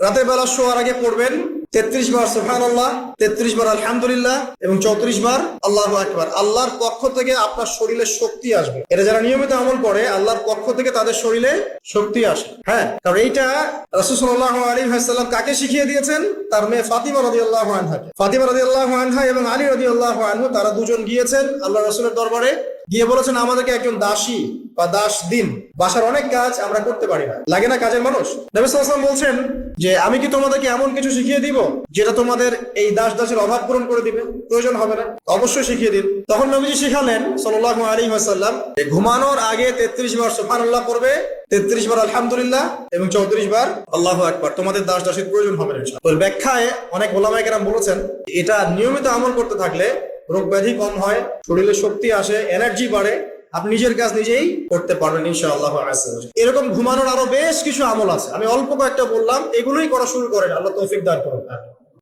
রাতের বেলা শোয়ার আগে পড়বেন 33 বার সুবহানাল্লাহ, 33 বার আলহামদুলিল্লাহ এবং 34 বার আল্লাহু আকবার। আল্লাহর পক্ষ থেকে আপনার শরীরে শক্তি আসবে। এটা যারা নিয়মিত আমল করে আল্লাহর পক্ষ থেকে তাদের শরীরে শক্তি আসে। হ্যাঁ, কারণ এইটা রাসূল সাল্লাল্লাহু আলাইহি ওয়াসাল্লাম কাকে শিখিয়ে দিয়েছেন? তার মেয়ে ফাতিমা রাদিয়াল্লাহু আনহাকে। ফাতিমা রাদিয়াল্লাহু আনহা এবং আলী রাদিয়াল্লাহু আনহু তারা দুজন গিয়েছেন আল্লাহ রাসূলের দরবারে, গিয়ে বলেছেন আমাদেরকে একজন দাসী বা দাস দিন, বাসার অনেক কাজ আমরা করতে পারি না, লাগে না কাজের মানুষ। নবী সাল্লাল্লাহু আলাইহি ওয়াসাল্লাম বলছেন যে আমি কি তোমাদেরকে এমন কিছু শিখিয়ে দিব যেটা তোমাদের এই দাসের অভাব পূরণ করে দিবে, প্রয়োজন হবে না? অবশ্যই শিখিয়ে দিন। তখন নবীজি শিখালেন সাল্লাল্লাহু আলাইহি ওয়াসাল্লাম ঘুমানোর আগে 33 বার সুবহানাল্লাহ পড়বে, 33 বার আলহামদুলিল্লাহ এবং 34 বার আল্লাহু আকবার। তোমাদের দাসের প্রয়োজন হবে না ইনশাআল্লাহ। তো ব্যাখ্যায় অনেক ওলামায়ে কেরাম বলেছেন এটা নিয়মিত আমল করতে থাকলে রোগ ব্যাধি কম হয়, শরীরে শক্তি আসে, এনার্জি বাড়ে, আপনি নিজের কাজ নিজেই করতে পারবেন ইনশাআল্লাহ। এরকম ঘুমানোর আরো বেশ কিছু আমল আছে, আমি অল্প কয়েকটা বললাম, এগুলোই করা শুরু করেন, আল্লাহ তৌফিক দান করুন।